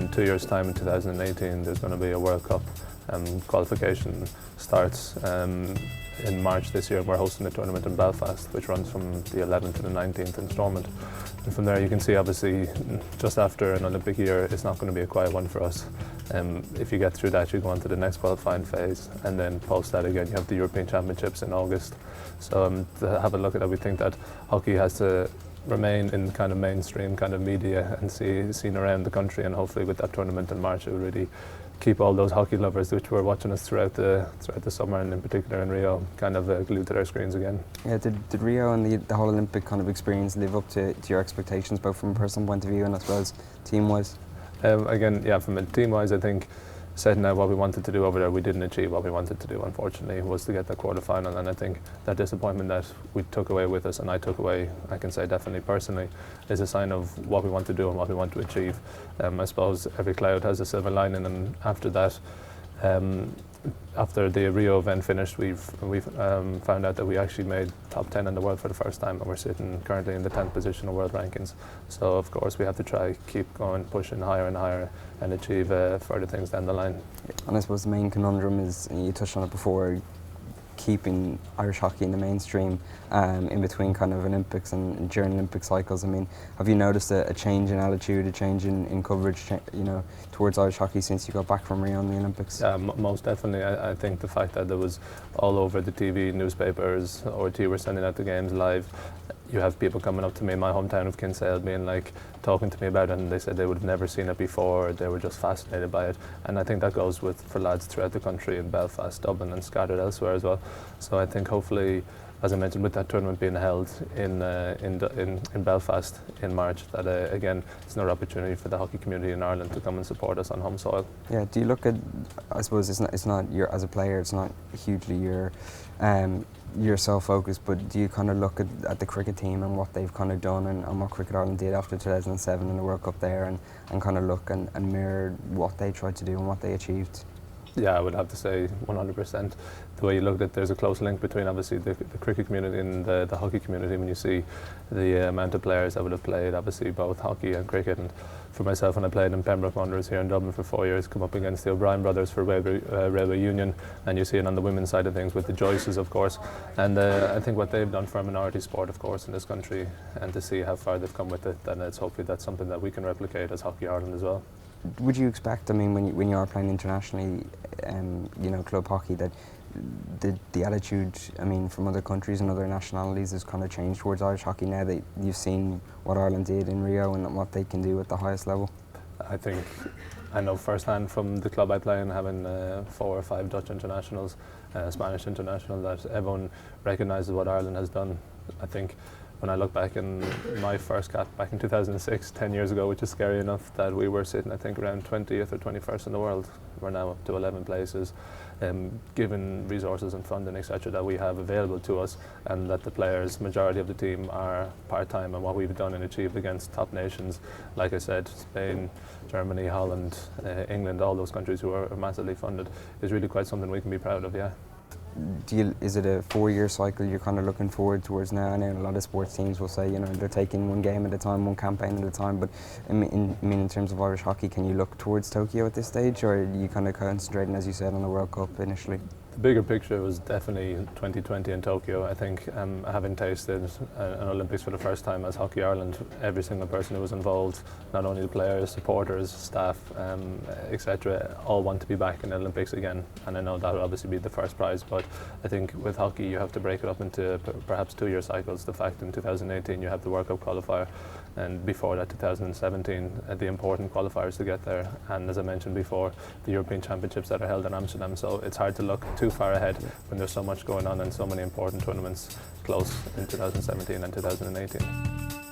in 2 years' time, in 2018, there's going to be a World Cup. Qualification starts in March this year. We're hosting a tournament in Belfast, which runs from the 11th to the 19th instalment. And from there, you can see, obviously, just after an Olympic year, it's not going to be a quiet one for us. If you get through that, you go on to the next qualifying phase, and then post that again, you have the European Championships in August. So to have a look at that, we think that hockey has to remain in kind of mainstream kind of media and seen around the country, and hopefully with that tournament in March, it will really keep all those hockey lovers which were watching us throughout the summer, and in particular in Rio, kind of glued to their screens again. Yeah, did Rio and the whole Olympic kind of experience live up to your expectations, both from a personal point of view and I suppose team-wise? Again, yeah, from a team-wise, I think setting out what we wanted to do over there, we didn't achieve what we wanted to do, unfortunately, was to get that quarter-final. And I think that disappointment that we took away with us, and I took away, I can say definitely personally, is a sign of what we want to do and what we want to achieve. I suppose every cloud has a silver lining, and after that, after the Rio event finished, we've found out that we actually made top 10 in the world for the first time, and we're sitting currently in the 10th position of world rankings. So of course we have to try keep going, pushing higher and higher, and achieve further things down the line. And I suppose the main conundrum is, and you touched on it before, keeping Irish hockey in the mainstream in between kind of Olympics and during Olympic cycles. I mean, have you noticed a change in attitude, a change in coverage, towards Irish hockey since you got back from Rio in the Olympics? Yeah, most definitely. I think the fact that it was all over the TV, newspapers, RT were sending out the games live. You have people coming up to me in my hometown of Kinsale being like, talking to me about it, and they said they would have never seen it before. They were just fascinated by it, and I think that goes for lads throughout the country, in Belfast, Dublin, and scattered elsewhere as well. So I think hopefully, as I mentioned, with that tournament being held in Belfast in March, that again, it's another opportunity for the hockey community in Ireland to come and support us on home soil. Yeah. Do you look at? I suppose it's not your, as a player, it's not hugely your self-focused, but do you kind of look at the cricket team and what they've kind of done, and what Cricket Ireland did after 2007 in the World Cup there, and kind of look and mirror what they tried to do and what they achieved? Yeah, I would have to say 100%. The way you look at it, there's a close link between obviously the cricket community and the hockey community. When you see the amount of players that would have played, obviously both hockey and cricket, and for myself, when I played in Pembroke Wanderers here in Dublin for 4 years, come up against the O'Brien brothers for Railway Union, and you see it on the women's side of things with the Joyces, of course. And I think what they've done for a minority sport, of course, in this country, and to see how far they've come with it, then it's hopefully that's something that we can replicate as Hockey Ireland as well. Would you expect, I mean, when you are playing internationally, club hockey, that the attitude, I mean, from other countries and other nationalities has kind of changed towards Irish hockey now that you've seen what Ireland did in Rio and what they can do at the highest level? I think I know firsthand from the club I play in, having 4 or 5 Dutch internationals, Spanish international, that everyone recognises what Ireland has done. I think when I look back in my first cap back in 2006, 10 years ago, which is scary enough, that we were sitting, I think, around 20th or 21st in the world. We're now up to 11 places, given resources and funding, etc., that we have available to us, and that the players, majority of the team, are part-time, and what we've done and achieved against top nations, like I said, Spain, Germany, Holland, England, all those countries who are massively funded, is really quite something we can be proud of, yeah. Is it a 4-year cycle you're kind of looking forward towards now? I know a lot of sports teams will say, they're taking one game at a time, one campaign at a time, but in terms of Irish hockey, can you look towards Tokyo at this stage, or are you kind of concentrating, as you said, on the World Cup initially? The bigger picture was definitely 2020 in Tokyo. I think having tasted an Olympics for the first time as Hockey Ireland, every single person who was involved, not only the players, supporters, staff, etc., all want to be back in the Olympics again. And I know that will obviously be the first prize, but I think with hockey you have to break it up into perhaps 2-year cycles. The fact in 2018 you have the World Cup qualifier, and before that 2017 the important qualifiers to get there, and as I mentioned before, the European Championships that are held in Amsterdam. So it's hard to look too far ahead when there's so much going on and so many important tournaments close in 2017 and 2018.